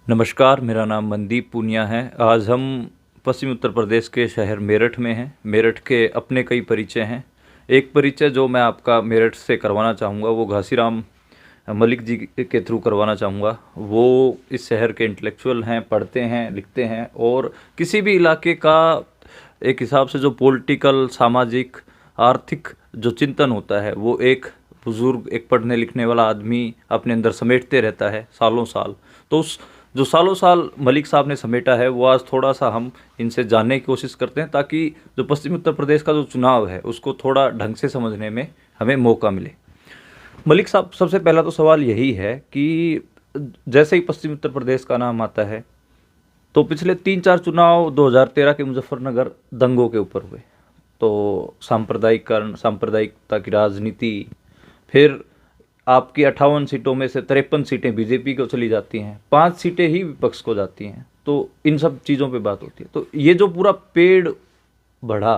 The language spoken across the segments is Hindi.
नमस्कार, मेरा नाम मनदीप पूनिया है। आज हम पश्चिमी उत्तर प्रदेश के शहर मेरठ में हैं। मेरठ के अपने कई परिचय हैं। एक परिचय जो मैं आपका मेरठ से करवाना चाहूँगा वो घासीराम मलिक जी के थ्रू करवाना चाहूँगा। वो इस शहर के इंटेलेक्चुअल हैं, पढ़ते हैं, लिखते हैं और किसी भी इलाके का एक हिसाब से जो पॉलिटिकल, सामाजिक, आर्थिक जो चिंतन होता है वो एक बुज़ुर्ग, एक पढ़ने लिखने वाला आदमी अपने अंदर समेटते रहता है सालों साल। तो उस जो सालों साल मलिक साहब ने समेटा है वो आज थोड़ा सा हम इनसे जानने की कोशिश करते हैं, ताकि जो पश्चिमी उत्तर प्रदेश का जो चुनाव है उसको थोड़ा ढंग से समझने में हमें मौका मिले। मलिक साहब, सबसे पहला तो सवाल यही है कि जैसे ही पश्चिमी उत्तर प्रदेश का नाम आता है तो पिछले 3-4 चुनाव 2013 के मुजफ्फरनगर दंगों के ऊपर हुए। तो सांप्रदायिकरण, सांप्रदायिकता की राजनीति, फिर आपकी 58 सीटों में से 53 सीटें बीजेपी को चली जाती हैं, 5 सीटें ही विपक्ष को जाती हैं। तो इन सब चीज़ों पे बात होती है। तो ये जो पूरा पेड़ बढ़ा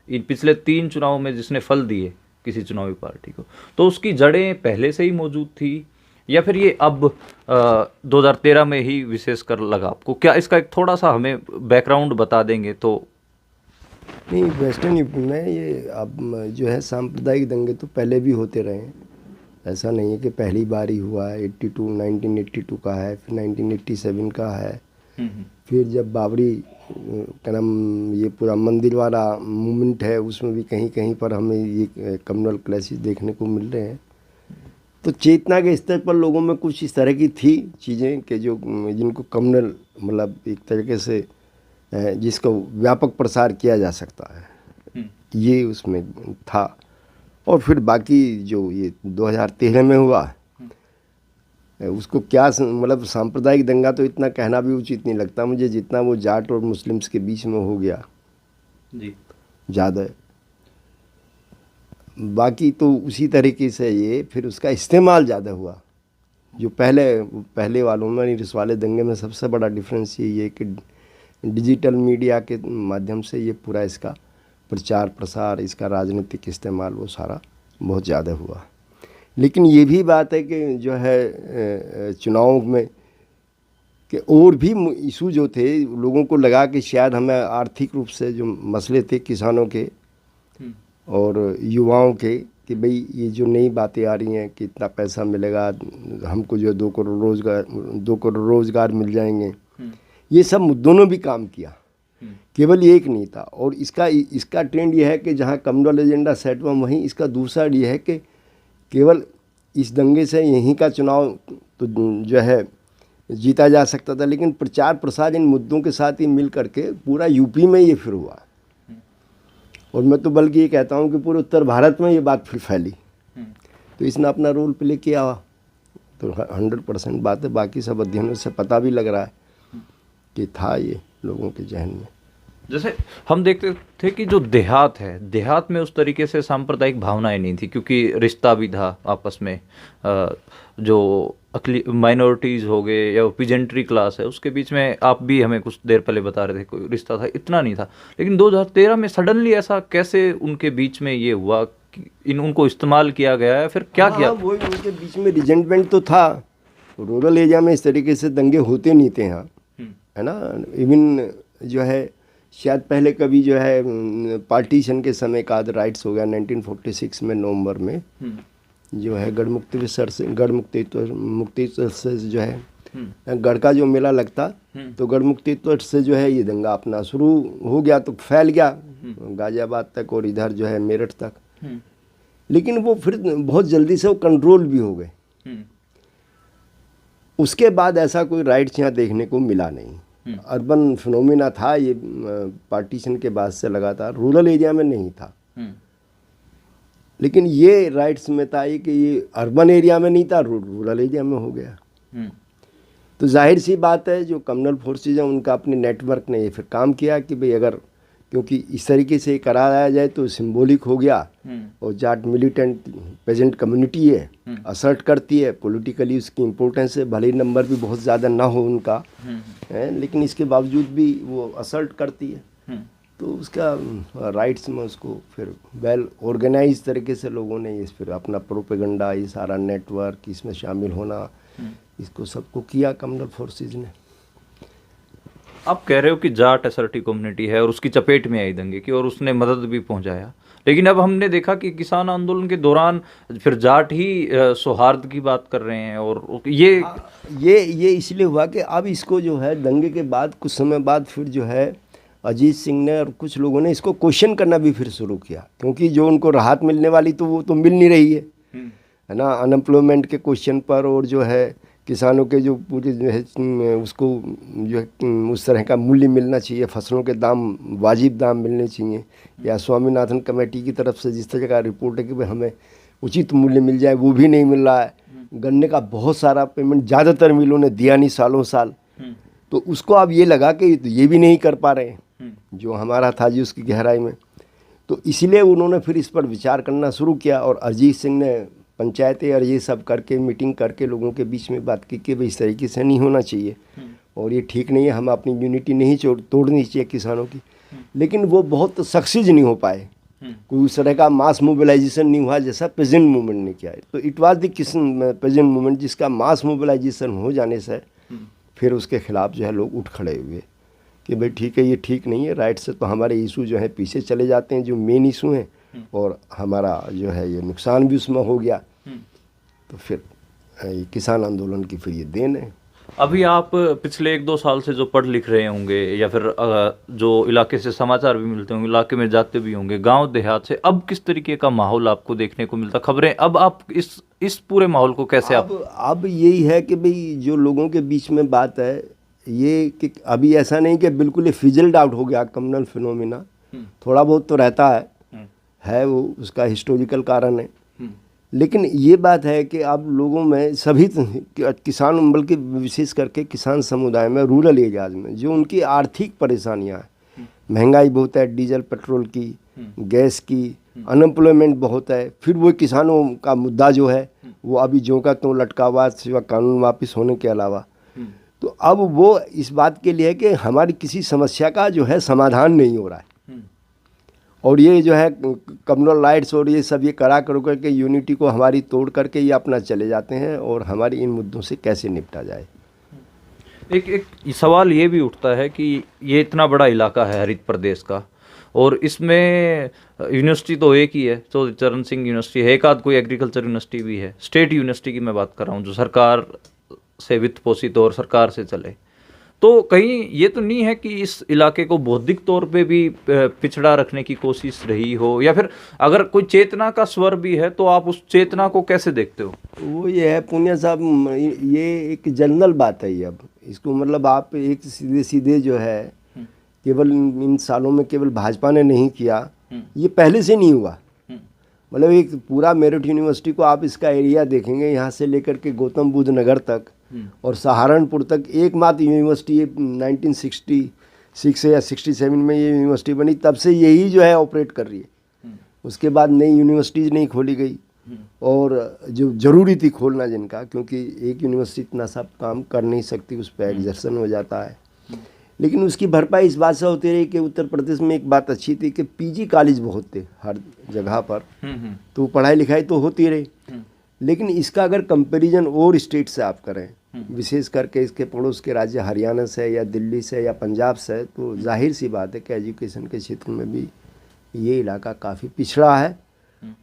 इन पिछले 3 चुनावों में, जिसने फल दिए किसी चुनावी पार्टी को, तो उसकी जड़ें पहले से ही मौजूद थी या फिर ये अब 2013 में ही विशेष कर लगा आपको? क्या इसका एक थोड़ा सा हमें बैकग्राउंड बता देंगे तो? नहीं, वेस्टर्न यूपी में ये अब जो है सांप्रदायिक दंगे तो पहले भी होते रहे हैं। ऐसा नहीं है कि पहली बार ही हुआ है। 1982 का है, फिर 1987 का है। फिर जब बाबरी क्या नाम ये पूरा मंदिर वाला मूवमेंट है उसमें भी कहीं कहीं पर हमें ये कम्युनल क्लैशेस देखने को मिल रहे हैं। तो चेतना के स्तर पर लोगों में कुछ इस तरह की थी चीज़ें कि जो जिनको कम्युनल मतलब एक तरीके से जिसका व्यापक प्रसार किया जा सकता है, ये उसमें था। और फिर बाकी जो ये 2013 में हुआ उसको क्या मतलब सांप्रदायिक दंगा तो इतना कहना भी उचित नहीं लगता मुझे, जितना वो जाट और मुस्लिम्स के बीच में हो गया जी ज़्यादा। बाकी तो उसी तरीके से ये फिर उसका इस्तेमाल ज़्यादा हुआ। जो पहले वालों में, इस वाले दंगे में सबसे बड़ा डिफरेंस ये है कि डिजिटल मीडिया के माध्यम से ये पूरा इसका प्रचार प्रसार, इसका राजनीतिक इस्तेमाल वो सारा बहुत ज़्यादा हुआ। लेकिन ये भी बात है कि जो है चुनाव में कि और भी इशू जो थे, लोगों को लगा कि शायद हमें आर्थिक रूप से जो मसले थे किसानों के और युवाओं के, कि भाई ये जो नई बातें आ रही हैं कि इतना पैसा मिलेगा हमको, जो 2 करोड़ रोज़गार मिल जाएंगे, ये सब मुद्दों ने भी काम किया, केवल एक नहीं था। और इसका ट्रेंड ये है कि जहाँ कम्युनल एजेंडा सेट हुआ वहीं इसका दूसरा ये है कि केवल इस दंगे से यहीं का चुनाव तो जो है जीता जा सकता था, लेकिन प्रचार प्रसार इन मुद्दों के साथ ही मिल करके पूरा यूपी में ये फिर हुआ। और मैं तो बल्कि ये कहता हूँ कि पूरे उत्तर भारत में ये बात फिर फैली। तो इसने अपना रोल प्ले किया, तो 100% बात है। बाकी सब अध्ययनों से पता भी लग रहा है कि था ये लोगों के जहन में। जैसे हम देखते थे कि जो देहात है, देहात में उस तरीके से सांप्रदायिक भावनाएं नहीं थी, क्योंकि रिश्ता भी था आपस में। जो माइनॉरिटीज़ हो गए या पीजेंट्री क्लास है उसके बीच में, आप भी हमें कुछ देर पहले बता रहे थे, कोई रिश्ता था, इतना नहीं था। लेकिन 2013 में सडनली ऐसा कैसे उनके बीच में ये हुआ कि उनको इस्तेमाल किया गया है? फिर क्या किया? वो उनके बीच में रिजेंटमेंट तो था। रूरल एरिया में इस तरीके से दंगे होते नहीं थे यहाँ, है ना। इवन जो है शायद पहले कभी जो है पार्टीशन के समय का राइट्स हो गया 1946 में नवंबर में, जो है गढ़मुक्तेश्वर से जो है गढ़ का जो मेला लगता, तो गढ़मुक्तेश्वर से जो है ये दंगा अपना शुरू हो गया, तो फैल गया गाजियाबाद तक और इधर जो है मेरठ तक। लेकिन वो फिर बहुत जल्दी से वो कंट्रोल भी हो गए। उसके बाद ऐसा कोई राइट्स यहाँ देखने को मिला नहीं। अर्बन फिनोमिना था ये पार्टीशन के बाद से लगातार, रूरल एरिया में नहीं था। लेकिन ये राइट्स में था कि ये अर्बन एरिया में नहीं था, रूरल एरिया में हो गया। तो जाहिर सी बात है जो कम्युनल फोर्सेज हैं उनका अपने नेटवर्क ने ये फिर काम किया कि भाई अगर, क्योंकि इस तरीके से कराया जाए तो सिंबॉलिक हो गया, और जाट मिलिटेंट पेजेंट कम्युनिटी है, असर्ट करती है पॉलिटिकली, उसकी इम्पोर्टेंस है, भले ही नंबर भी बहुत ज़्यादा ना हो उनका, लेकिन इसके बावजूद भी वो असर्ट करती है। तो उसका राइट्स में उसको फिर वेल ऑर्गेनाइज तरीके से लोगों ने ये फिर अपना प्रोपेगेंडा, ये सारा नेटवर्क, इसमें शामिल होना, इसको सबको किया कम्युनल फोर्सेज ने। आप कह रहे हो कि जाट एसआरटी कम्युनिटी है और उसकी चपेट में आई दंगे की और उसने मदद भी पहुंचाया, लेकिन अब हमने देखा कि किसान आंदोलन के दौरान फिर जाट ही सौहार्द की बात कर रहे हैं। और ये इसलिए हुआ कि अब इसको जो है दंगे के बाद कुछ समय बाद फिर जो है अजीत सिंह ने और कुछ लोगों ने इसको क्वेश्चन करना भी फिर शुरू किया, क्योंकि जो उनको राहत मिलने वाली तो वो तो मिल नहीं रही है ना, अनएम्प्लॉयमेंट के क्वेश्चन पर, और जो है किसानों के जो पूरे जो है उसको जो है उस तरह का मूल्य मिलना चाहिए, फसलों के दाम वाजिब दाम मिलने चाहिए, या स्वामीनाथन कमेटी की तरफ से जिस तरह का रिपोर्ट है कि भाई हमें उचित मूल्य मिल जाए, वो भी नहीं मिल रहा है। गन्ने का बहुत सारा पेमेंट ज़्यादातर मिलों ने दिया नहीं सालों साल, तो उसको अब ये लगा कि ये भी नहीं कर पा रहे हैं जो हमारा था जी उसकी गहराई में, तो इसलिए उन्होंने फिर इस पर विचार करना शुरू किया। और अजीत सिंह ने पंचायतें और ये सब करके मीटिंग करके लोगों के बीच में बात की कि भाई इस तरीके से नहीं होना चाहिए और ये ठीक नहीं है, हम अपनी यूनिटी नहीं तोड़नी चाहिए किसानों की। लेकिन वो बहुत सक्सेस नहीं हो पाए, कोई उस तरह का मास मोबिलाइजेशन नहीं हुआ जैसा पेजेंट मूवमेंट ने किया है। तो इट वाज द किसान पेजेंट मूवमेंट जिसका मास मोबिलाइजेशन हो जाने से फिर उसके खिलाफ जो है लोग उठ खड़े हुए कि भाई ठीक है, ये ठीक नहीं है, राइट से तो हमारे इशू जो है पीछे चले जाते हैं जो मेन इशू हैं, और हमारा जो है ये नुकसान भी उसमें हो गया। तो फिर ये किसान आंदोलन की फिर ये देन है। अभी आप पिछले 1-2 साल से जो पढ़ लिख रहे होंगे या फिर जो इलाके से समाचार भी मिलते होंगे, इलाके में जाते भी होंगे, गांव देहात से, अब किस तरीके का माहौल आपको देखने को मिलता, खबरें, अब आप इस पूरे माहौल को कैसे अब यही है कि भाई जो लोगों के बीच में बात है ये कि अभी ऐसा नहीं कि बिल्कुल ये फिजल्ड आउट हो गया कम्युनल फिनोमिना, थोड़ा बहुत तो रहता है वो उसका हिस्टोरिकल कारण है। लेकिन ये बात है कि अब लोगों में सभी किसान, बल्कि विशेष करके किसान समुदाय में, रूरल एरियाज में जो उनकी आर्थिक परेशानियां हैं, महंगाई बहुत है, डीजल पेट्रोल की, गैस की, अनएम्प्लॉयमेंट बहुत है, फिर वो किसानों का मुद्दा जो है वो अभी ज्यों का त्यों लटका हुआ सिवा कानून वापिस होने के अलावा। तो अब वो इस बात के लिए है कि हमारी किसी समस्या का जो है समाधान नहीं हो रहा है, और ये जो है कम्युनल राइट्स और ये सब ये करा करके यूनिटी को हमारी तोड़ करके ये अपना चले जाते हैं, और हमारी इन मुद्दों से कैसे निपटा जाए। एक सवाल ये भी उठता है कि ये इतना बड़ा इलाका है हरित प्रदेश का, और इसमें यूनिवर्सिटी तो एक ही है, चौधरी चरण सिंह यूनिवर्सिटी है, एक आध कोई एग्रीकल्चर यूनिवर्सिटी भी है, स्टेट यूनिवर्सिटी की मैं बात कर रहा हूँ जो सरकार से वित्त पोषित और सरकार से चले। तो कहीं ये तो नहीं है कि इस इलाके को बौद्धिक तौर पे भी पिछड़ा रखने की कोशिश रही हो, या फिर अगर कोई चेतना का स्वर भी है तो आप उस चेतना को कैसे देखते हो? वो ये है पुनिया साहब, ये एक जनरल बात है ये, अब इसको मतलब आप एक सीधे सीधे जो है केवल इन सालों में केवल भाजपा ने नहीं किया, ये पहले से नहीं हुआ। मतलब एक पूरा मेरठ यूनिवर्सिटी को आप इसका एरिया देखेंगे, यहाँ से लेकर के गौतम बुद्ध नगर तक और सहारनपुर तक एकमात्र यूनिवर्सिटी 1966 या 67 में ये यूनिवर्सिटी बनी, तब से यही जो है ऑपरेट कर रही है। उसके बाद नई यूनिवर्सिटीज़ नहीं खोली गई, और जो ज़रूरी थी खोलना जिनका, क्योंकि एक यूनिवर्सिटी इतना सब काम कर नहीं सकती, उस पर एग्जर्शन हो जाता है। लेकिन उसकी भरपाई इस बात से होती रही कि उत्तर प्रदेश में एक बात अच्छी थी कि पीजी कॉलेज बहुत थे हर जगह पर, तो पढ़ाई लिखाई तो होती रही। लेकिन इसका अगर कंपैरिजन और स्टेट से आप करें, विशेष करके इसके पड़ोस के राज्य हरियाणा से या दिल्ली से या पंजाब से, तो जाहिर सी बात है कि एजुकेशन के क्षेत्र में भी ये इलाका काफ़ी पिछड़ा है,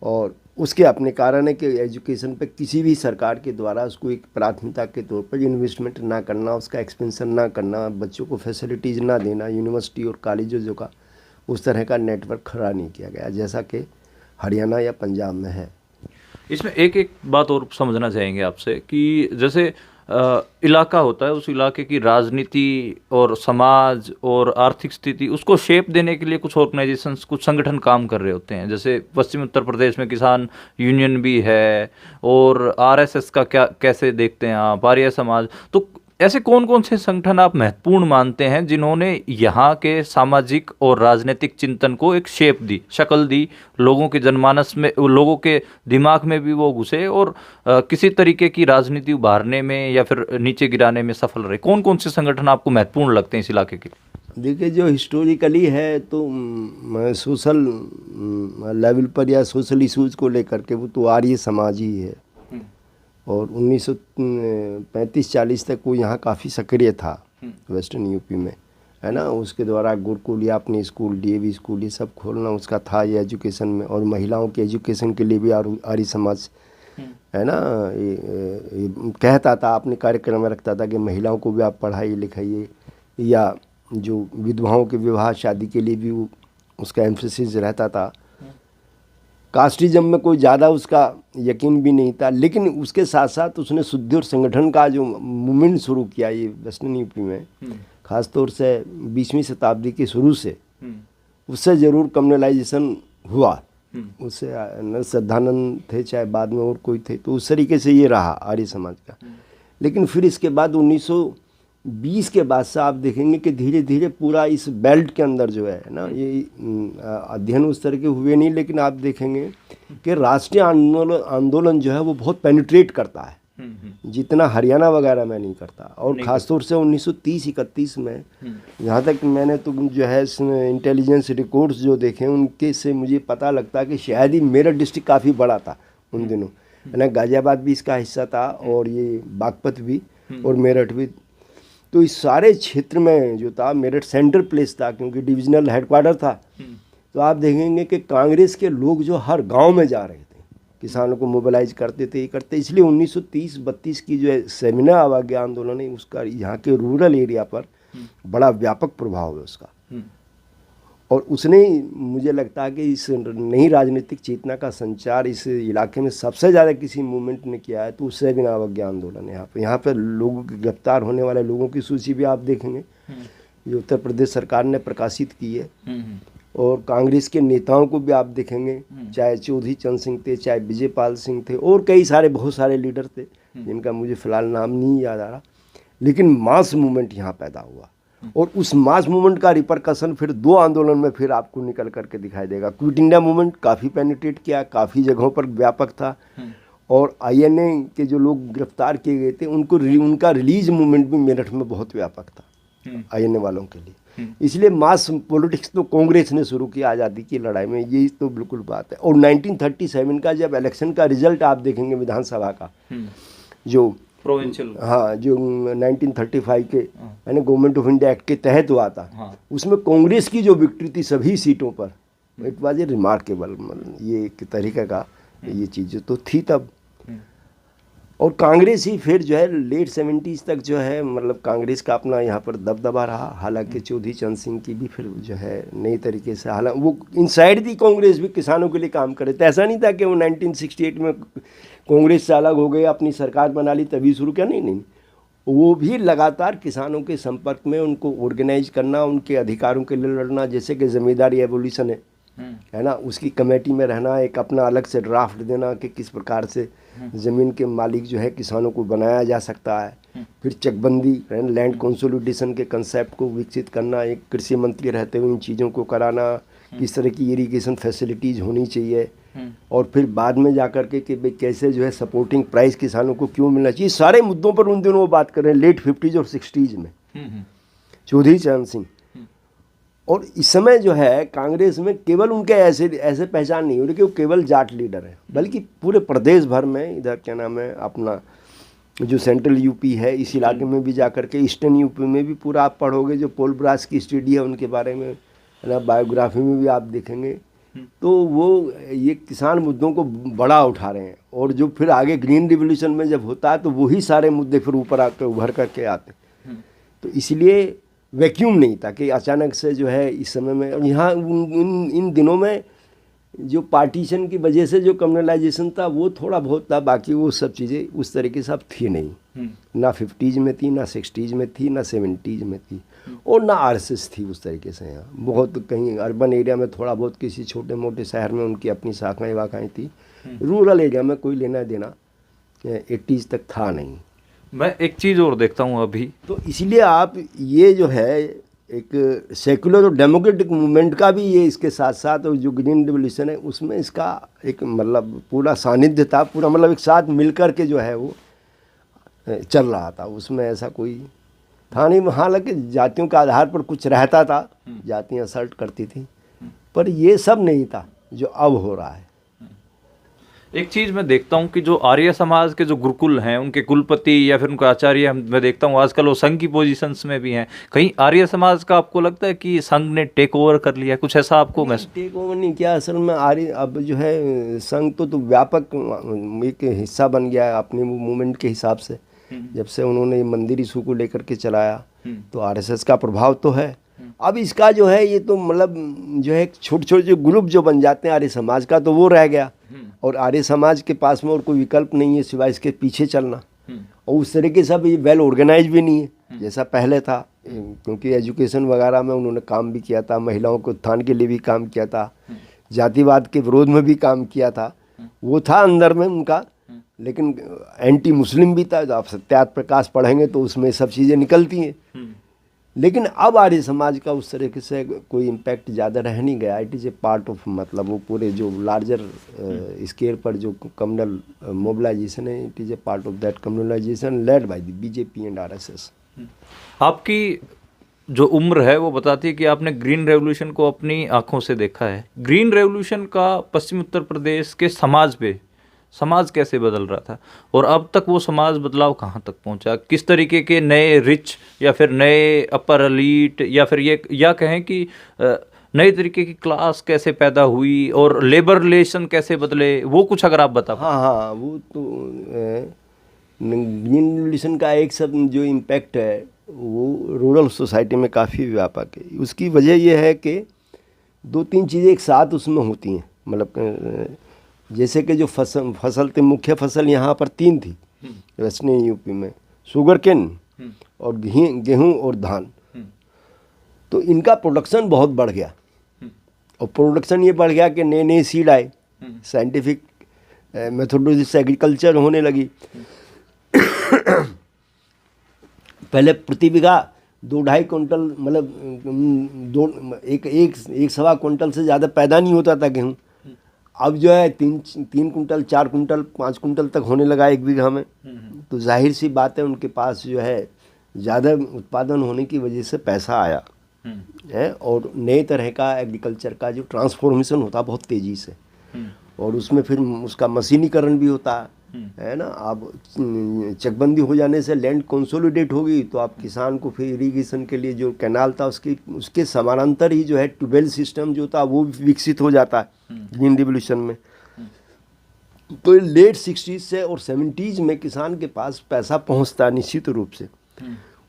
और उसके अपने कारण है कि एजुकेशन पे किसी भी सरकार के द्वारा उसको एक प्राथमिकता के तौर पर इन्वेस्टमेंट ना करना, उसका एक्सपेंशन ना करना, बच्चों को फैसिलिटीज़ ना देना, यूनिवर्सिटी और कॉलेजों का उस तरह का नेटवर्क खड़ा नहीं किया गया जैसा कि हरियाणा या पंजाब में है। इसमें एक बात और समझना चाहेंगे आपसे कि जैसे इलाका होता है, उस इलाके की राजनीति और समाज और आर्थिक स्थिति, उसको शेप देने के लिए कुछ ऑर्गेनाइजेशंस, कुछ संगठन काम कर रहे होते हैं। जैसे पश्चिमी उत्तर प्रदेश में किसान यूनियन भी है, और आरएसएस का कैसे देखते हैं आप, आर्य समाज, तो ऐसे कौन कौन से संगठन आप महत्वपूर्ण मानते हैं जिन्होंने यहाँ के सामाजिक और राजनीतिक चिंतन को एक शेप दी, शक्ल दी, लोगों के जनमानस में, लोगों के दिमाग में भी वो घुसे और किसी तरीके की राजनीति उभारने में या फिर नीचे गिराने में सफल रहे? कौन कौन से संगठन आपको महत्वपूर्ण लगते हैं इस इलाके के? देखिए, जो हिस्टोरिकली है तो सोशल लेवल पर या सोशल इशूज़ को लेकर के वो तो आर्य समाज ही है, और 1935-40 तक वो यहाँ काफ़ी सक्रिय था वेस्टर्न यूपी में। है ना, उसके द्वारा गुरुकुल या अपनी स्कूल, डीएवी स्कूल, ये सब खोलना उसका था ये एजुकेशन में। और महिलाओं के एजुकेशन के लिए भी आर्य समाज है ना ये कहता था, अपने कार्यक्रम में रखता था कि महिलाओं को भी आप पढ़ाइए लिखाइए, या जो विधवाओं के विवाह शादी के लिए भी उसका एम्फेसिस रहता था। कास्टिज्म में कोई ज़्यादा उसका यकीन भी नहीं था, लेकिन उसके साथ साथ उसने शुद्धि और संगठन का जो मूवमेंट शुरू किया ये वेस्टर्न यूपी में, ख़ासतौर से 20वीं शताब्दी के शुरू से, उससे ज़रूर कम्युनलाइजेशन हुआ। उससे न श्रद्धानंद थे चाहे बाद में और कोई थे, तो उस तरीके से ये रहा आर्य समाज का। लेकिन फिर इसके बाद 1920 के बाद से आप देखेंगे कि धीरे धीरे पूरा इस बेल्ट के अंदर जो है ना, ये अध्ययन उस तरह के हुए नहीं, लेकिन आप देखेंगे कि राष्ट्रीय आंदोलन जो है वो बहुत पेनिट्रेट करता है, जितना हरियाणा वगैरह में नहीं करता। और ख़ासतौर से 1930-31 में, यहाँ तक मैंने तो जो है इंटेलिजेंस रिकॉर्ड्स जो देखे उनके से मुझे पता लगता है कि शायद ही मेरठ डिस्ट्रिक्ट काफ़ी बड़ा था उन दिनों, है ना। गाज़ियाबाद भी इसका हिस्सा था और ये बागपत भी और मेरठ भी। तो इस सारे क्षेत्र में जो था, मेरठ सेंटर प्लेस था क्योंकि डिविजनल हेडक्वार्टर था। तो आप देखेंगे कि कांग्रेस के लोग जो हर गांव में जा रहे थे, किसानों को मोबिलाइज करते थे, ये करते। इसलिए 1930-32 की जो है सेमिनार अवज्ञा आंदोलन है, उसका यहाँ के रूरल एरिया पर बड़ा व्यापक प्रभाव है उसका। और उसने, मुझे लगता है कि इस नई राजनीतिक चेतना का संचार इस इलाके में सबसे ज़्यादा किसी मूवमेंट ने किया है तो उससे सेमिनार अवज्ञा आंदोलन है। यहाँ पर लोगों के गिरफ्तार होने वाले लोगों की सूची भी आप देखेंगे जो उत्तर प्रदेश सरकार ने प्रकाशित की है। और कांग्रेस के नेताओं को भी आप देखेंगे, चाहे चौधरी चंद सिंह थे, चाहे विजयपाल सिंह थे, और कई सारे बहुत सारे लीडर थे जिनका मुझे फ़िलहाल नाम नहीं याद आ रहा। लेकिन मास मूवमेंट यहाँ पैदा हुआ और उस मास मूवमेंट का रिपरकशन फिर 2 आंदोलन में फिर आपको निकल करके दिखाई देगा। क्विट इंडिया मूवमेंट काफ़ी पेनिट्रेट किया, काफ़ी जगहों पर व्यापक था। और INA के जो लोग गिरफ्तार किए गए थे उनका रिलीज मूवमेंट भी मेरठ में बहुत व्यापक था INA वालों के लिए। इसलिए मास पॉलिटिक्स तो कांग्रेस ने शुरू किया आज़ादी की लड़ाई में, यही तो बिल्कुल बात है। और 1937 का जब इलेक्शन का रिजल्ट आप देखेंगे विधानसभा का, जो प्रोविंशियल, हाँ, जो 1935 के यानी गवर्नमेंट ऑफ इंडिया एक्ट के तहत हुआ था, उसमें कांग्रेस की जो विक्ट्री थी सभी सीटों पर, इट वाज ए रिमार्केबल। ये एक तरीके का ये चीज़ तो थी तब। और कांग्रेस ही फिर जो है लेट 70s तक जो है, मतलब कांग्रेस का अपना यहाँ पर दबदबा रहा। हालांकि चौधरी चंद सिंह की भी फिर जो है नई तरीके से, हालांकि वो इनसाइड दी कांग्रेस भी किसानों के लिए काम करे थे। ऐसा नहीं था कि वो 1968 में कांग्रेस से अलग हो गए, अपनी सरकार बना ली तभी शुरू किया, नहीं। वो भी लगातार किसानों के संपर्क में, उनको ऑर्गेनाइज करना, उनके अधिकारों के लिए लड़ना। जैसे कि ज़मींदारी एवोल्यूशन है ना, उसकी कमेटी में रहना, एक अपना अलग से ड्राफ्ट देना कि किस प्रकार से ज़मीन के मालिक जो है किसानों को बनाया जा सकता है। फिर चकबंदी, लैंड कंसोलिडेशन के कंसेप्ट को विकसित करना, एक कृषि मंत्री रहते हुए इन चीज़ों को कराना, किस तरह की इरिगेशन फैसिलिटीज़ होनी चाहिए। और फिर बाद में जाकर के कि भाई कैसे जो है सपोर्टिंग प्राइस किसानों को क्यों मिलना चाहिए, सारे मुद्दों पर उन दिनों वो बात कर रहे हैं, लेट 50s और 60s में चौधरी चरण सिंह। और इस समय जो है कांग्रेस में केवल उनके ऐसे पहचान नहीं हो रही कि वो केवल जाट लीडर है, बल्कि पूरे प्रदेश भर में, इधर क्या नाम है अपना जो सेंट्रल यूपी है इस इलाके में भी जाकर के, ईस्टर्न यूपी में भी पूरा आप पढ़ोगे, जो पोल ब्रास की स्टडी है उनके बारे में, है ना, बायोग्राफी में भी आप देखेंगे। तो वो ये किसान मुद्दों को बड़ा उठा रहे हैं। और जो फिर आगे ग्रीन रिवोल्यूशन में जब होता है तो वही सारे मुद्दे फिर ऊपर आकर उभर करके आते। तो इसलिए वैक्यूम नहीं था कि अचानक से जो है इस समय में। और यहाँ इन दिनों में जो पार्टीशन की वजह से जो कम्युनलाइजेशन था वो थोड़ा बहुत था, बाकी वो सब चीज़ें उस तरीके से अब थी नहीं। ना 50s में थी, ना 60s में थी, ना 70s में थी, और ना RSS थी उस तरीके से। यहाँ बहुत कहीं अर्बन एरिया में थोड़ा बहुत किसी छोटे मोटे शहर में उनकी अपनी शाखाएँ वाखाएँ थी, रूरल एरिया में कोई लेना देना 80s तक था नहीं। मैं एक चीज़ और देखता हूँ अभी, तो इसलिए आप ये जो है एक सेकुलर और डेमोक्रेटिक मूवमेंट का भी ये इसके साथ साथ, और जो ग्रीन रिवोल्यूशन है उसमें इसका एक मतलब पूरा सानिध्य था, पूरा मतलब एक साथ मिलकर के जो है वो चल रहा था। उसमें ऐसा कोई था नहीं, हालांकि जातियों के आधार पर कुछ रहता था, जातियाँ असर्ट करती थी, पर ये सब नहीं था जो अब हो रहा है। एक चीज़ मैं देखता हूँ कि जो आर्य समाज के जो गुरुकुल हैं, उनके कुलपति या फिर उनका आचार्य, मैं देखता हूँ आजकल वो संघ की पोजीशंस में भी हैं। कहीं आर्य समाज का आपको लगता है कि संघ ने टेक ओवर कर लिया है, कुछ ऐसा आपको महसूस? टेक ओवर नहीं किया, असल में आर्य अब जो है संघ तो व्यापक एक हिस्सा बन गया है अपने मूवमेंट के हिसाब से। जब से उन्होंने मंदिर इशू को लेकर के चलाया तो आरएसएस का प्रभाव तो है। अब इसका जो है ये तो मतलब जो है छोटे छोटे जो ग्रुप जो बन जाते हैं आर्य समाज का, तो वो रह गया और आर्य समाज के पास में और कोई विकल्प नहीं है सिवाय इसके पीछे चलना। और उस तरीके से ये वेल ऑर्गेनाइज भी नहीं है जैसा पहले था, क्योंकि एजुकेशन वगैरह में उन्होंने काम भी किया था, महिलाओं के उत्थान के लिए भी काम किया था, जातिवाद के विरोध में भी काम किया था, वो था अंदर में उनका। लेकिन एंटी मुस्लिम भी था, आप सत्यार्थ प्रकाश पढ़ेंगे तो उसमें सब चीज़ें निकलती हैं। लेकिन अब आर्य समाज का उस तरीके से कोई इम्पैक्ट ज़्यादा रह नहीं गया। It is a part of, मतलब वो पूरे जो लार्जर स्केल पर जो कम्युनल मोबिलाइजेशन है, it is a part of that communalisation led by the BJP and RSS. आपकी जो उम्र है वो बताती है कि आपने ग्रीन रेवोल्यूशन को अपनी आंखों से देखा है। ग्रीन रेवोल्यूशन का पश्चिम उत्तर प्रदेश के समाज कैसे बदल रहा था और अब तक वो समाज बदलाव कहाँ तक पहुँचा? किस तरीके के नए रिच या फिर नए अपर एलीट या फिर ये या कहें कि नए तरीके की क्लास कैसे पैदा हुई और लेबर रिलेशन कैसे बदले, वो कुछ अगर आप बता पाएं। हाँ, वो तो ग्रीन रेवोल्यूशन का एक सब जो इम्पैक्ट है वो रूरल सोसाइटी में काफ़ी व्यापक है। उसकी वजह यह है कि दो तीन चीज़ें एक साथ उसमें होती हैं। मतलब जैसे कि जो फसल थी, मुख्य फसल यहाँ पर तीन थी वेस्टर्न यूपी में, शुगर केन और गेहूँ और धान। तो इनका प्रोडक्शन बहुत बढ़ गया और प्रोडक्शन ये बढ़ गया कि नए नए सीड आए, साइंटिफिक मेथोडोलॉजी से एग्रीकल्चर होने लगी। पहले प्रति बीघा 2-2.5 कुंटल, मतलब एक सवा कुंटल से ज़्यादा पैदा नहीं होता था गेहूँ। अब जो है 3 कुंटल 4 कुंटल 5 कुंटल तक होने लगा एक बीघा में। तो जाहिर सी बात है उनके पास जो है ज़्यादा उत्पादन होने की वजह से पैसा आया है और नए तरह का एग्रीकल्चर का जो ट्रांसफॉर्मेशन होता बहुत तेज़ी से, और उसमें फिर उसका मशीनीकरण भी होता है ना। अब चकबंदी हो जाने से लैंड कंसोलिडेट होगी तो आप किसान को फिर इरिगेशन के लिए जो कैनाल था उसके समानांतर ही जो है ट्यूबवेल सिस्टम जो था वो विकसित हो जाता है ग्रीन रिवोल्यूशन में। तो लेट 60s से और 70s में किसान के पास पैसा पहुंचता है निश्चित रूप से,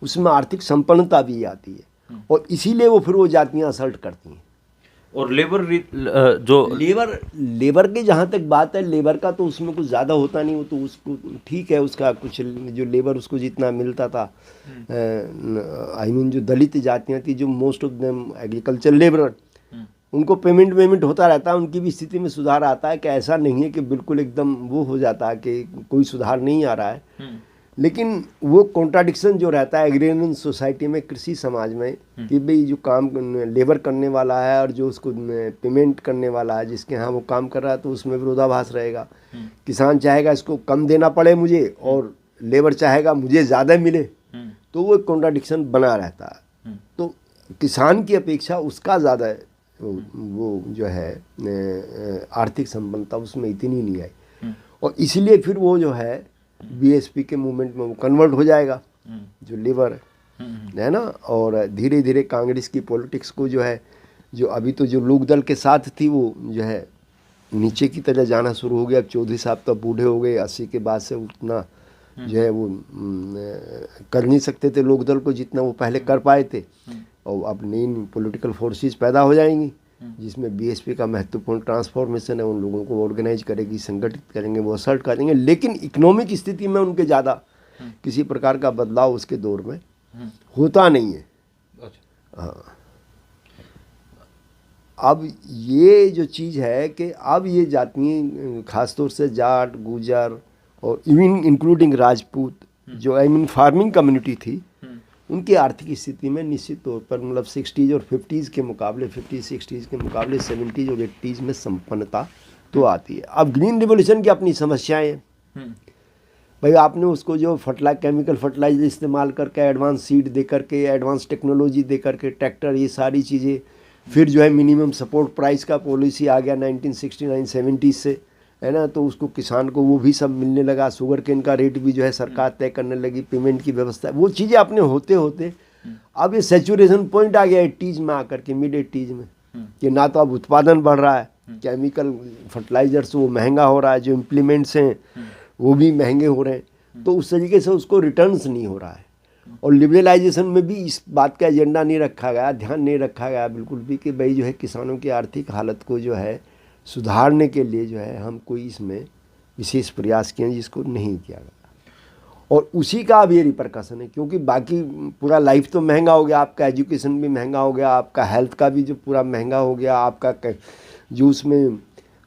उसमें आर्थिक संपन्नता भी आती है और इसीलिए वो फिर वो जातियाँ असल्ट करती हैं। और लेबर की जहाँ तक बात है, लेबर का तो उसमें कुछ ज़्यादा होता नहीं, वो तो उसको ठीक है, उसका कुछ जो लेबर उसको जितना मिलता था, आई मीन जो दलित जातियाँ थी, जो most of them agriculture labour, उनको पेमेंट होता रहता है, उनकी भी स्थिति में सुधार आता है कि ऐसा नहीं है कि बिल्कुल एकदम वो हो जाता है कि कोई सुधार नहीं आ रहा है। लेकिन वो कॉन्ट्राडिक्शन जो रहता है एग्रेरियन सोसाइटी में, कृषि समाज में, कि भाई जो काम लेबर करने वाला है और जो उसको पेमेंट करने वाला है, जिसके यहाँ वो काम कर रहा है, तो उसमें विरोधाभास रहेगा। किसान चाहेगा इसको कम देना पड़े मुझे और लेबर चाहेगा मुझे ज़्यादा मिले, तो वो एक कॉन्ट्राडिक्शन बना रहता है। तो किसान की अपेक्षा उसका ज़्यादा वो जो है आर्थिक संपन्नता उसमें इतनी नहीं आई, और इसलिए फिर वो जो है बीएसपी के मूवमेंट में वो कन्वर्ट हो जाएगा जो लेबर है ना। और धीरे धीरे कांग्रेस की पॉलिटिक्स को जो है, जो अभी तो जो लोकदल के साथ थी, वो जो है नीचे की तरह जाना शुरू हो गया। अब चौधरी साहब तो बूढ़े हो गए, 80 के बाद से उतना जो है वो कर नहीं सकते थे लोकदल को जितना वो पहले कर पाए थे। और अब नई पॉलिटिकल फोर्सेस पैदा हो जाएंगी जिसमें बीएसपी का महत्वपूर्ण ट्रांसफॉर्मेशन है, उन लोगों को ऑर्गेनाइज करेगी, संगठित करेंगे, वो असर्ट करेंगे। लेकिन इकोनॉमिक स्थिति में उनके ज़्यादा किसी प्रकार का बदलाव उसके दौर में होता नहीं है। हाँ, अब ये जो चीज़ है कि अब ये जातियाँ खासतौर से जाट, गुजर और इवन इंक्लूडिंग राजपूत, जो आई मीन फार्मिंग कम्युनिटी थी, उनकी आर्थिक स्थिति में निश्चित तौर पर मतलब 60s और 50s के मुकाबले, 50-60s के मुकाबले 70s और 80s में संपन्नता तो आती है। अब ग्रीन रिवोल्यूशन की अपनी समस्याएं हैं भाई। आपने उसको जो केमिकल फर्टिलाइजर इस्तेमाल करके, एडवांस सीड दे करके, एडवांस टेक्नोलॉजी दे करके, ट्रैक्टर, ये सारी चीज़ें, फिर जो है मिनिमम सपोर्ट प्राइस का पॉलिसी आ गया 1969-70 से, है ना, तो उसको किसान को वो भी सब मिलने लगा, शुगर केन का रेट भी जो है सरकार तय करने लगी, पेमेंट की व्यवस्था, वो चीज़ें अपने होते होते अब ये सेचुरेशन पॉइंट आ गया 80s में आकर के, मिड 80s में, कि ना तो अब उत्पादन बढ़ रहा है, केमिकल फर्टिलाइजर्स वो महंगा हो रहा है, जो इम्प्लीमेंट्स हैं वो भी महंगे हो रहे हैं, तो उस तरीके से उसको रिटर्न्स नहीं हो रहा है। और लिबरलाइजेशन में भी इस बात का एजेंडा नहीं रखा गया, ध्यान नहीं रखा गया बिल्कुल भी, कि भाई जो है किसानों की आर्थिक हालत को जो है सुधारने के लिए जो है हम कोई इसमें विशेष प्रयास किए, जिसको नहीं किया गया। और उसी का अब ये रिपरकशन है, क्योंकि बाकी पूरा लाइफ तो महंगा हो गया, आपका एजुकेशन भी महंगा हो गया, आपका हेल्थ का भी जो पूरा महंगा हो गया, आपका जो उसमें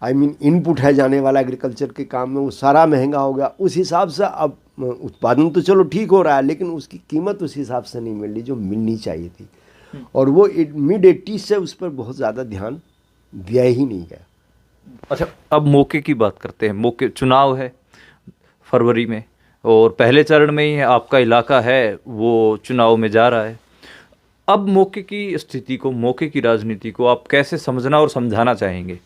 इनपुट है जाने वाला एग्रीकल्चर के काम में, वो सारा महंगा हो गया। उस हिसाब से अब उत्पादन तो चलो ठीक हो रहा है, लेकिन उसकी कीमत उस हिसाब से नहीं मिल रही जो मिलनी चाहिए थी। और वो मिड 80s से उस पर बहुत ज़्यादा ध्यान दिया ही नहीं गया। अच्छा, अब मौके की बात करते हैं। मौके, चुनाव है फरवरी में, और पहले चरण में ही आपका इलाका है वो चुनाव में जा रहा है। अब मौके की स्थिति को, मौके की राजनीति को आप कैसे समझना और समझाना चाहेंगे?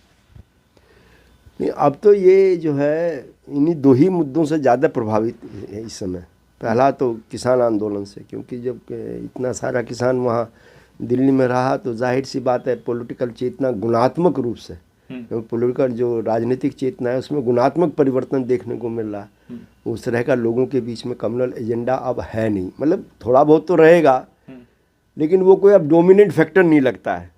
नहीं, अब तो ये जो है इन्हीं दो ही मुद्दों से ज़्यादा प्रभावित है इस समय। पहला तो किसान आंदोलन से, क्योंकि जब इतना सारा किसान वहाँ दिल्ली में रहा, तो जाहिर सी बात है पॉलिटिकल चेतना गुणात्मक रूप से, क्योंकि पॉलिटिकल जो राजनीतिक चेतना है उसमें गुणात्मक परिवर्तन देखने को मिल रहा है। उस तरह का लोगों के बीच में कम्युनल एजेंडा अब है नहीं, मतलब थोड़ा बहुत तो रहेगा, लेकिन वो कोई अब डोमिनेंट फैक्टर नहीं लगता है।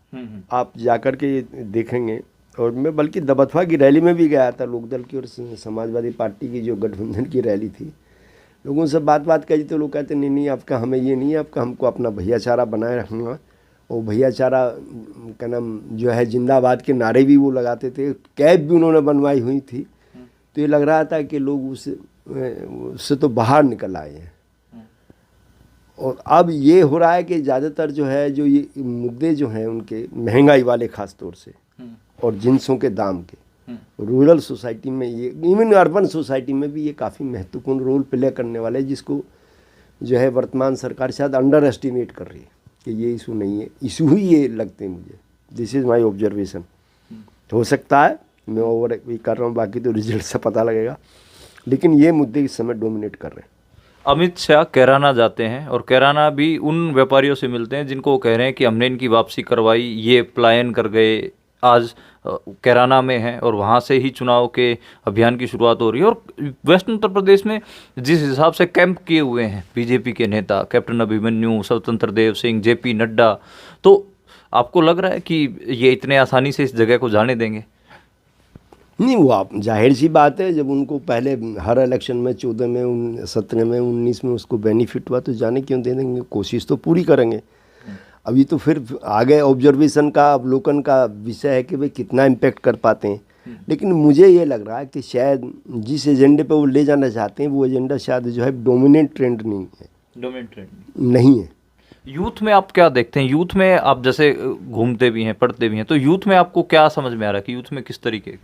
आप जाकर के देखेंगे, और मैं बल्कि दबथवा की रैली में भी गया था, लोकदल की और समाजवादी पार्टी की जो गठबंधन की रैली थी। लोगों से बात करी तो लोग कहते नहीं आपका हमें ये नहीं है, आपका हमको अपना भैयाचारा बनाए रखना। और भैयाचारा का नाम जो है जिंदाबाद के नारे भी वो लगाते थे, कैब भी उन्होंने बनवाई हुई थी। तो ये लग रहा था कि लोग उससे तो बाहर निकल आए हैं। और अब ये हो रहा है कि ज़्यादातर जो है जो ये मुद्दे जो हैं उनके महंगाई वाले ख़ास तौर से, और जिन्सों के दाम के, रूरल सोसाइटी में ये, इवन अर्बन सोसाइटी में भी ये काफ़ी महत्वपूर्ण रोल प्ले करने वाले, जिसको जो है वर्तमान सरकार शायद अंडर एस्टिमेट कर रही है कि ये इशू नहीं है। इशू ही ये लगते हैं मुझे, दिस इज़ माई ऑब्जर्वेशन। हो सकता है मैं ओवर कर रहा हूँ, बाकी तो रिजल्ट से पता लगेगा, लेकिन ये मुद्दे इस समय डोमिनेट कर रहे हैं। अमित शाह कैराना जाते हैं, और कैराना भी उन व्यापारियों से मिलते हैं जिनको वो कह रहे हैं कि हमने इनकी वापसी करवाई, ये पलायन कर गए, आज कैराना में हैं, और वहाँ से ही चुनाव के अभियान की शुरुआत हो रही है। और वेस्टर्न उत्तर प्रदेश में जिस हिसाब से कैंप किए हुए हैं बीजेपी के नेता, कैप्टन अभिमन्यु, स्वतंत्र देव सिंह, जेपी नड्डा, तो आपको लग रहा है कि ये इतने आसानी से इस जगह को जाने देंगे? नहीं, वो आप जाहिर सी बात है, जब उनको पहले हर इलेक्शन में 14 में, 17 में, 19 में उसको बेनिफिट हुआ, तो जाने क्यों दे देंगे, कोशिश तो पूरी करेंगे। अभी तो फिर आगे ऑब्जर्वेशन का, अवलोकन का विषय है कि भाई कितना इम्पेक्ट कर पाते हैं। लेकिन मुझे ये लग रहा है कि शायद जिस एजेंडे पे वो ले जाना चाहते हैं, वो एजेंडा शायद जो है डोमिनेंट ट्रेंड नहीं है, डोमिनेंट ट्रेंड नहीं है। यूथ में आप क्या देखते हैं? यूथ में आप जैसे घूमते भी हैं, पढ़ते भी हैं, तो यूथ में आपको क्या समझ में आ रहा है कि यूथ में किस तरीके?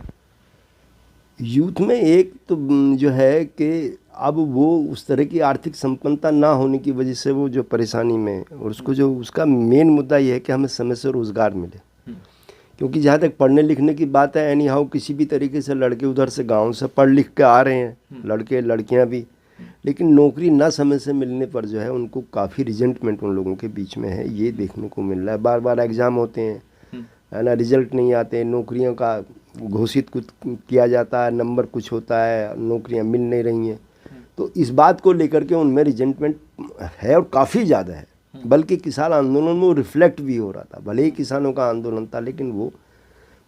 यूथ में एक तो जो है कि अब वो उस तरह की आर्थिक संपन्नता ना होने की वजह से वो जो परेशानी में, और उसको जो उसका मेन मुद्दा ये है कि हमें समय से रोज़गार मिले। क्योंकि जहाँ तक पढ़ने लिखने की बात है, एनी हाउ किसी भी तरीके से लड़के उधर से गांव से पढ़ लिख के आ रहे हैं, लड़के लड़कियां भी, लेकिन नौकरी ना समय से मिलने पर जो है उनको काफ़ी रिजेंटमेंट उन लोगों के बीच में है, ये देखने को मिल रहा है। बार बार एग्ज़ाम होते हैं, है ना, रिजल्ट नहीं आते, नौकरियों का घोषित कुछ किया जाता है, नंबर कुछ होता है, नौकरियां मिल नहीं रही हैं। तो इस बात को लेकर के उनमें रिजेंटमेंट है, और काफ़ी ज़्यादा है। बल्कि किसान आंदोलन में वो रिफ्लेक्ट भी हो रहा था, भले ही किसानों का आंदोलन था, लेकिन वो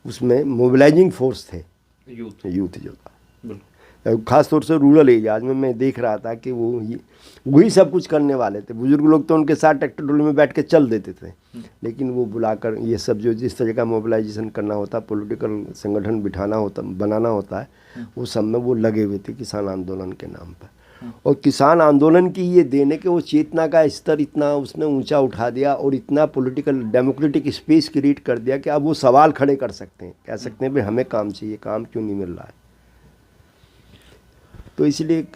उसमें मोबिलाइजिंग फोर्स थे यूथ जो था, खास तौर से रूरल एरियाज में। मैं देख रहा था कि वही सब कुछ करने वाले थे। बुजुर्ग लोग तो उनके साथ ट्रैक्टर ट्रॉली में बैठ के चल देते थे, लेकिन वो बुलाकर ये सब जो जिस तरह का मोबिलाइजेशन करना होता, पॉलिटिकल संगठन बिठाना होता, बनाना होता है, वो सब में वो लगे हुए थे किसान आंदोलन के नाम पर। और किसान आंदोलन की ये देने के वो चेतना का स्तर इतना उसने ऊंचा उठा दिया, और इतना पॉलिटिकल डेमोक्रेटिक स्पेस क्रिएट कर दिया कि अब वो सवाल खड़े कर सकते हैं, कह सकते हैं भाई हमें काम चाहिए, काम क्यों नहीं मिल रहा है। तो इसलिए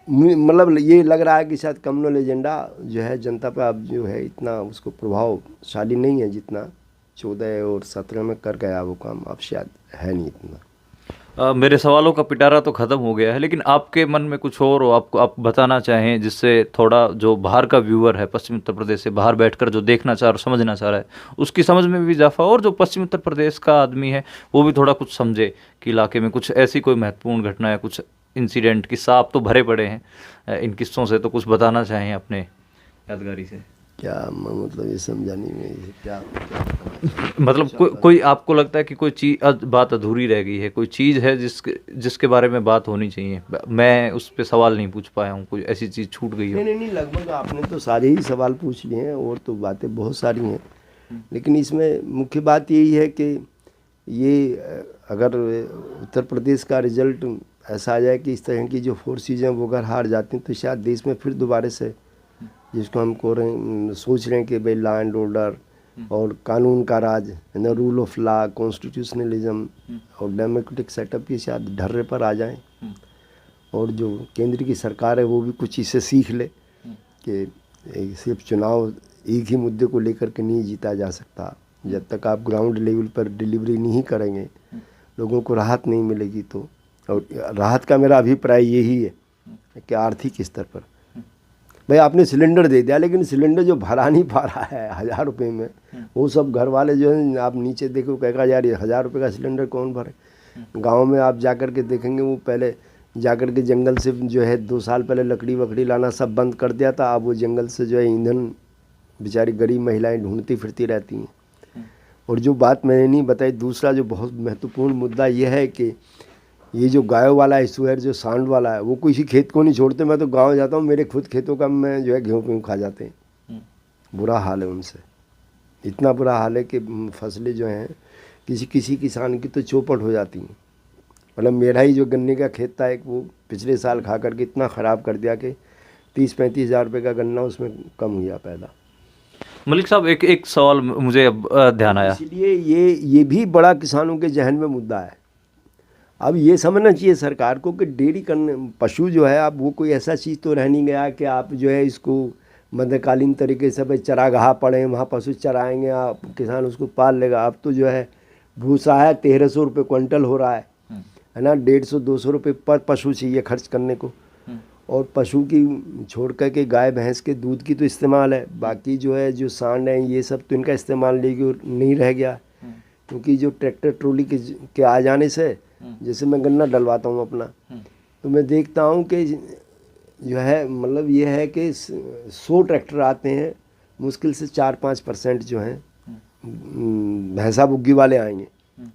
मतलब ये लग रहा है कि शायद कम्युनल एजेंडा जो है जनता पर अब जो है इतना उसको प्रभावशाली नहीं है, जितना 14 और 17 में कर गया वो काम, अब शायद है नहीं इतना। मेरे सवालों का पिटारा तो ख़त्म हो गया है, लेकिन आपके मन में कुछ और हो, आपको आप बताना चाहें, जिससे थोड़ा जो बाहर का व्यूअर है, पश्चिम उत्तर प्रदेश से बाहर बैठकर जो देखना चाह रहा समझना चाह रहा है, उसकी समझ में भी इजाफा, और जो पश्चिम उत्तर प्रदेश का आदमी है वो भी थोड़ा कुछ समझे कि इलाके में कुछ ऐसी कोई महत्वपूर्ण घटना है, कुछ इंसिडेंट, किस्सा आप तो भरे पड़े हैं इन किस्सों से, तो कुछ बताना चाहें अपने यादगारी से। क्या मतलब ये समझाने में ये क्या मतलब कोई आपको लगता है कि कोई चीज़ बात अधूरी रह गई है, कोई चीज़ है जिसके बारे में बात होनी चाहिए, मैं उस पर सवाल नहीं पूछ पाया हूँ, कोई ऐसी चीज़ छूट गई हो? नहीं, लगभग आपने तो सारे ही सवाल पूछ लिए हैं, और तो बातें बहुत सारी हैं, लेकिन इसमें मुख्य बात यही है कि ये अगर उत्तर प्रदेश का रिजल्ट ऐसा आ जाए कि इस तरह की जो फोर्सेज हैं वो अगर हार जाती हैं, तो शायद देश में फिर दोबारा से जिसको हम सोच रहे हैं कि भाई लॉ एंड ऑर्डर और कानून का राज, रूल ऑफ लॉ, कॉन्स्टिट्यूशनलिज्म और डेमोक्रेटिक सेटअप, ये शायद ढर्रे पर आ जाएं, और जो केंद्र की सरकार है वो भी कुछ इससे सीख ले कि सिर्फ चुनाव एक ही मुद्दे को लेकर के नहीं जीता जा सकता। जब तक आप ग्राउंड लेवल पर डिलीवरी नहीं करेंगे, लोगों को राहत नहीं मिलेगी। तो और राहत का मेरा अभिप्राय यही है कि आर्थिक स्तर पर भाई आपने सिलेंडर दे दिया, लेकिन सिलेंडर जो भरा नहीं पा रहा है 1000 रुपये में, वो सब घर वाले जो है, आप नीचे देखो कहेगा यार ये 1000 रुपये का सिलेंडर कौन भरे। गांव में आप जाकर के देखेंगे, वो पहले जाकर के जंगल से जो है 2 साल पहले लकड़ी वकड़ी लाना सब बंद कर दिया था। अब वो जंगल से जो है ईंधन बेचारी गरीब महिलाएं ढूंढती फिरती रहती हैं। और जो बात मैंने नहीं बताई, दूसरा जो बहुत महत्वपूर्ण मुद्दा यह है कि ये जो गायों वाला इशू है, जो सांड वाला है, वो किसी खेत को नहीं छोड़ते। मैं तो गांव जाता हूँ, मेरे खुद खेतों का मैं जो है गेहूँ खा जाते हैं। बुरा हाल है उनसे, इतना बुरा हाल है कि फसलें जो हैं किसी किसान की तो चौपट हो जाती हैं। मतलब मेरा ही जो गन्ने का खेत था एक, वो पिछले साल खा करके इतना ख़राब कर दिया कि 30-35 हज़ार रुपये का गन्ना उसमें कम हुआ पैदा। मलिक साहब, एक सवाल मुझे अब ध्यान आया। इसलिए ये भी बड़ा किसानों के जहन में मुद्दा है। अब ये समझना चाहिए सरकार को कि डेयरी करने, पशु जो है, अब वो कोई ऐसा चीज़ तो रह नहीं गया कि आप जो है इसको मध्यकालीन तरीके से भाई चरागाह पड़े, वहाँ पशु चराएंगे, आप किसान उसको पाल लेगा। अब तो जो है भूसा है 1300 रुपये क्विंटल हो रहा है ना, 150-200 रुपये पर पशु चाहिए खर्च करने को। और पशु की छोड़ कर के गाय भैंस के दूध की तो इस्तेमाल है, बाकी जो है जो सांड है ये सब तो इनका इस्तेमाल नहीं रह गया। क्योंकि जो ट्रैक्टर ट्रॉली के आ जाने से, जैसे मैं गन्ना डलवाता हूँ अपना, तो मैं देखता हूँ कि जो है मतलब ये है कि 100 ट्रैक्टर आते हैं, मुश्किल से 4-5% जो हैं भैंसा बुग्गी वाले आएंगे।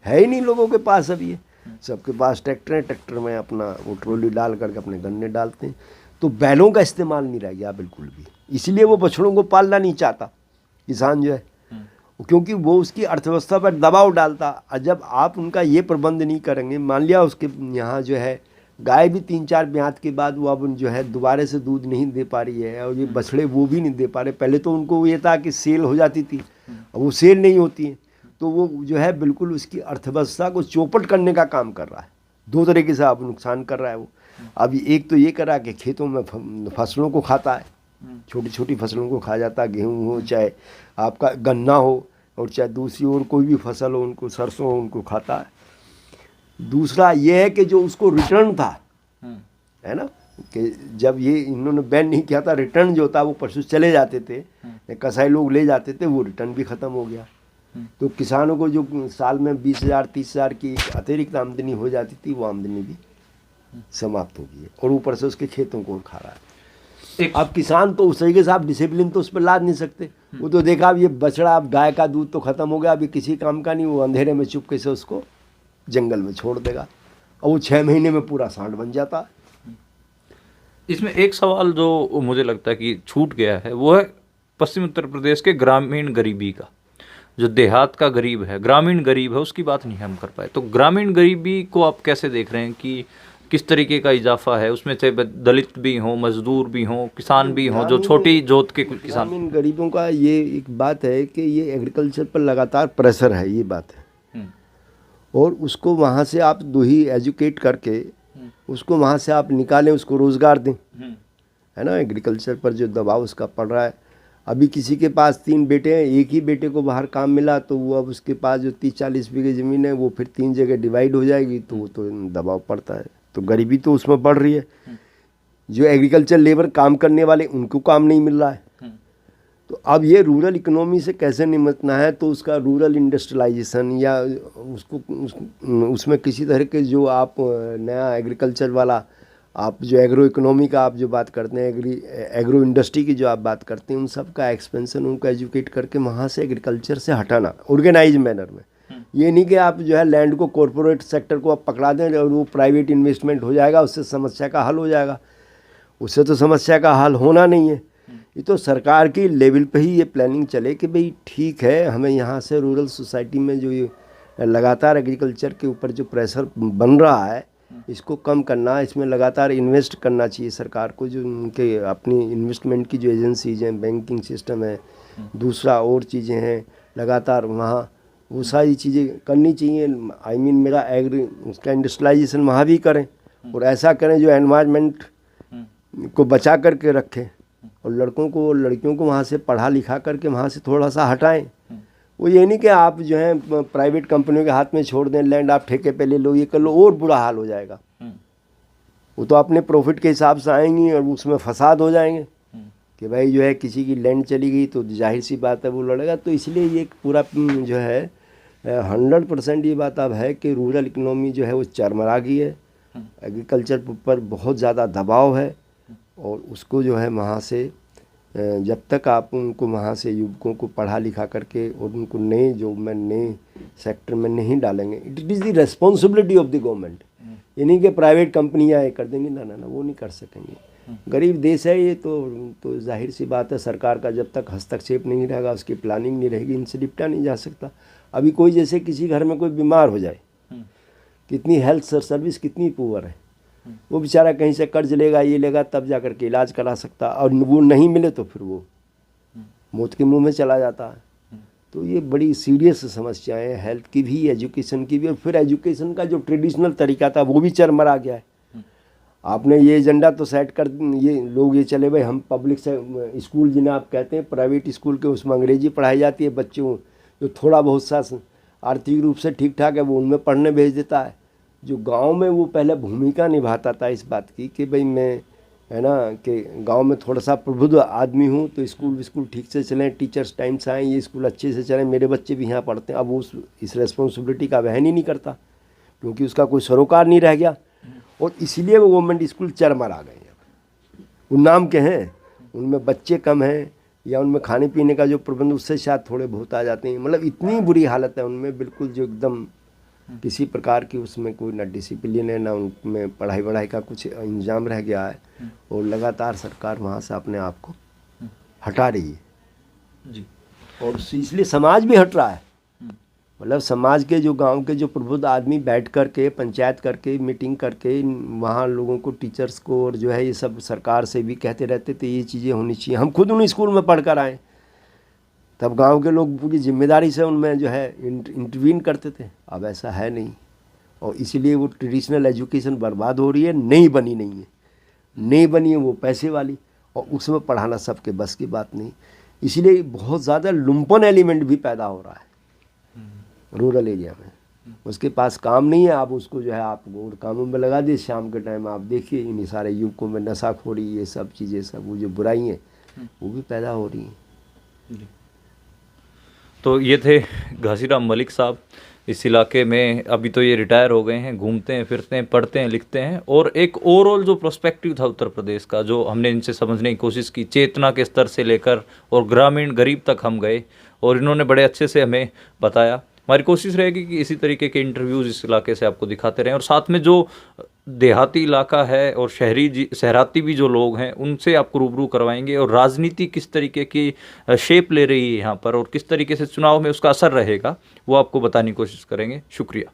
है ही नहीं लोगों के पास अब, ये सबके पास ट्रैक्टर है, ट्रैक्टर में अपना वो ट्रॉली डाल करके अपने गन्ने डालते हैं। तो बैलों का इस्तेमाल नहीं रह गया बिल्कुल भी, इसलिए वो बछड़ों को पालना नहीं चाहता किसान जो है, क्योंकि वो उसकी अर्थव्यवस्था पर दबाव डालता। और जब आप उनका ये प्रबंध नहीं करेंगे, मान लिया उसके यहाँ जो है गाय भी 3-4 ब्यात के बाद वो अब जो है दोबारा से दूध नहीं दे पा रही है, और ये बछड़े वो भी नहीं दे पा रहे। पहले तो उनको ये था कि सेल हो जाती थी, अब वो सेल नहीं होती है, तो वो जो है बिल्कुल उसकी अर्थव्यवस्था को चौपट करने का काम कर रहा है। 2 तरीके से अब नुकसान कर रहा है वो। अब एक तो ये करा कि खेतों में फसलों को खाता है, छोटी छोटी फसलों को खा जाता है, गेहूँ हो चाहे आपका गन्ना हो और चाहे दूसरी और कोई भी फसल हो, उनको सरसों हो, उनको खाता है। दूसरा ये है कि जो उसको रिटर्न था, है ना, कि जब ये इन्होंने बैन नहीं किया था, रिटर्न जो था वो पशु चले जाते थे, कसाई लोग ले जाते थे, वो रिटर्न भी ख़त्म हो गया। तो किसानों को जो साल में 20,000-30,000 की अतिरिक्त आमदनी हो जाती थी, वो आमदनी भी समाप्त हो गई है, और ऊपर से उसके खेतों को खा रहा है। अब किसान तो उस तरीके से आप डिसिप्लिन तो उस पर लाद नहीं सकते। वो तो देखा अब ये बछड़ा, अब गाय का दूध तो ख़त्म हो गया, अभी किसी काम का नहीं, वो अंधेरे में चुपके से उसको जंगल में छोड़ देगा, और वो 6 महीने में पूरा सांड बन जाता है। इसमें एक सवाल जो मुझे लगता है कि छूट गया है, वो है पश्चिम उत्तर प्रदेश के ग्रामीण गरीबी का। जो देहात का गरीब है, ग्रामीण गरीब है, उसकी बात नहीं हम कर पाए। तो ग्रामीण गरीबी को आप कैसे देख रहे हैं कि किस तरीके का इजाफा है उसमें, चाहे दलित भी हों, मजदूर भी हों, किसान भी हों, जो छोटी जोत के कुछ किसान। ग्रामीण गरीबों का ये एक बात है कि ये एग्रीकल्चर पर लगातार प्रेशर है, ये बात है। और उसको वहाँ से आप दो ही एजुकेट करके उसको वहाँ से आप निकालें, उसको रोज़गार दें, है ना। एग्रीकल्चर पर जो दबाव उसका पड़ रहा है, अभी किसी के पास 3 बेटे हैं, एक ही बेटे को बाहर काम मिला तो वो अब उसके पास जो 30-40 बीघे ज़मीन है वो फिर 3 जगह डिवाइड हो जाएगी, तो वो तो दबाव पड़ता है, तो गरीबी तो उसमें बढ़ रही है। जो एग्रीकल्चर लेबर काम करने वाले उनको काम नहीं मिल रहा है। तो अब ये रूरल इकोनॉमी से कैसे निपटना है, तो उसका रूरल इंडस्ट्रियलाइजेशन या उसमें किसी तरह के जो आप नया एग्रीकल्चर वाला आप जो एग्रो इकोनॉमी का आप जो बात करते हैं, एग्रो इंडस्ट्री की जो आप बात करते हैं, उन सब का एक्सपेंशन उनको एजुकेट करके वहाँ से एग्रीकल्चर से हटाना ऑर्गेनाइज मैनर में। ये नहीं कि आप जो है लैंड को कॉरपोरेट सेक्टर को आप पकड़ा दें और वो प्राइवेट इन्वेस्टमेंट हो जाएगा, उससे समस्या का हल हो जाएगा। उससे तो समस्या का हल होना नहीं है। ये तो सरकार की लेवल पे ही ये प्लानिंग चले कि भाई ठीक है, हमें यहाँ से रूरल सोसाइटी में जो ये लगातार एग्रीकल्चर के ऊपर जो प्रेशर बन रहा है इसको कम करना, इसमें लगातार इन्वेस्ट करना चाहिए सरकार को। जो उनके अपनी इन्वेस्टमेंट की जो एजेंसीज हैं, बैंकिंग सिस्टम है, दूसरा और चीज़ें हैं, लगातार वहाँ वो सारी चीज़ें करनी चाहिए। आई मीन मेरा उसका इंडस्ट्रियलाइजेशन वहाँ भी करें और ऐसा करें जो एनवायरनमेंट को बचा करके रखें और लड़कियों को वहाँ से पढ़ा लिखा करके वहाँ से थोड़ा सा हटाएं। वो ये नहीं कि आप जो है प्राइवेट कंपनियों के हाथ में छोड़ दें, लैंड आप ठेके पे ले लो, ये कर लो, और बुरा हाल हो जाएगा। वो तो अपने प्रॉफिट के हिसाब से आएंगी और उसमें फसाद हो जाएंगे कि भाई जो है किसी की लैंड चली गई तो जाहिर सी बात है वो लड़ेगा। तो इसलिए ये पूरा जो है 100% ये बात अब है कि रूरल इकोनॉमी जो है वो चरमरा गई है, एग्रीकल्चर पर बहुत ज़्यादा दबाव है और उसको जो है वहाँ से जब तक आप उनको वहाँ से युवकों को पढ़ा लिखा करके और उनको नए जॉब में नए सेक्टर में नहीं डालेंगे, it is the responsibility of the government. ये नहीं कि प्राइवेट कंपनियाँ ये कर देंगी, ना ना ना, वो नहीं कर सकेंगे। गरीब देश है ये, तो जाहिर सी बात है सरकार का जब तक हस्तक्षेप नहीं रहेगा, उसकी प्लानिंग नहीं रहेगी, इनसे निपटा नहीं जा सकता। अभी कोई जैसे किसी घर में कोई बीमार हो जाए, कितनी हेल्थ सर्विस कितनी पुअर है, वो बेचारा कहीं से कर्ज लेगा, ये लेगा, तब जा कर के इलाज करा सकता, और वो नहीं मिले तो फिर वो मौत के मुंह में चला जाता है। तो ये बड़ी सीरियस समस्याएं हैं, हेल्थ की भी, एजुकेशन की भी। और फिर एजुकेशन का जो ट्रेडिशनल तरीका था वो भी चरमरा गया है। आपने ये एजेंडा तो सेट कर, ये लोग ये चले भाई हम पब्लिक से स्कूल जिन्हें आप कहते हैं प्राइवेट स्कूल के, उसमें अंग्रेजी पढ़ाई जाती है, बच्चों जो थोड़ा बहुत सा आर्थिक रूप से ठीक ठाक है वो उनमें पढ़ने भेज देता है। जो गांव में वो पहले भूमिका निभाता था इस बात की कि भाई मैं है ना कि गांव में थोड़ा सा प्रबुद्ध आदमी हूँ, तो स्कूल ठीक से चलें, टीचर्स टाइम से आएँ, ये स्कूल अच्छे से चलें, मेरे बच्चे भी यहाँ पढ़ते हैं। अब वो इस रेस्पॉन्सिबिलिटी का वहन ही नहीं करता क्योंकि उसका कोई सरोकार नहीं रह गया और इसीलिए वो गवर्नमेंट स्कूल चरमरा गए हैं। वो नाम के हैं, उनमें बच्चे कम हैं या उनमें खाने पीने का जो प्रबंध उससे शायद थोड़े बहुत आ जाते हैं। मतलब इतनी बुरी हालत है उनमें, बिल्कुल जो एकदम किसी प्रकार की उसमें कोई ना डिसिप्लिन है, ना उनमें पढ़ाई वढ़ाई का कुछ इंतजाम रह गया है और लगातार सरकार वहाँ से अपने आप को हटा रही है जी। और इसलिए समाज भी हट रहा है। मतलब समाज के जो गांव के जो प्रबुद्ध आदमी बैठ करके पंचायत करके मीटिंग करके वहाँ लोगों को, टीचर्स को, और जो है ये सब सरकार से भी कहते रहते थे ये चीज़ें होनी चाहिए। हम खुद उन स्कूल में पढ़ कर आए, तब गांव के लोग पूरी जिम्मेदारी से उनमें जो है इंटरवीन करते थे। अब ऐसा है नहीं और इसीलिए वो ट्रेडिशनल एजुकेशन बर्बाद हो रही है, नहीं बनी है वो पैसे वाली, और उसमें पढ़ाना सबके बस की बात नहीं। इसीलिए बहुत ज़्यादा लुम्पन एलिमेंट भी पैदा हो रहा है रूरल एरिया में। उसके पास काम नहीं है, आप उसको जो है आप कामों में लगा दिए। शाम के टाइम आप देखिए इन सारे युवकों में नशाखोरी, ये सब चीज़ें, सब वो जो बुराई हैं वो भी पैदा हो रही हैं। तो ये थे घासीराम मलिक साहब। इस इलाके में अभी तो ये रिटायर हो गए हैं, घूमते हैं, फिरते हैं, पढ़ते हैं, लिखते हैं। और एक ओवरऑल जो पर्सपेक्टिव था उत्तर प्रदेश का, जो हमने इनसे समझने की कोशिश की, चेतना के स्तर से लेकर और ग्रामीण गरीब तक हम गए और इन्होंने बड़े अच्छे से हमें बताया। हमारी कोशिश रहेगी कि इसी तरीके के इंटरव्यूज़ इस इलाके से आपको दिखाते रहें और साथ में जो देहाती इलाका है और शहराती भी जो लोग हैं उनसे आपको रूबरू करवाएंगे और राजनीति किस तरीके की शेप ले रही है यहाँ पर और किस तरीके से चुनाव में उसका असर रहेगा वो आपको बताने की कोशिश करेंगे। शुक्रिया।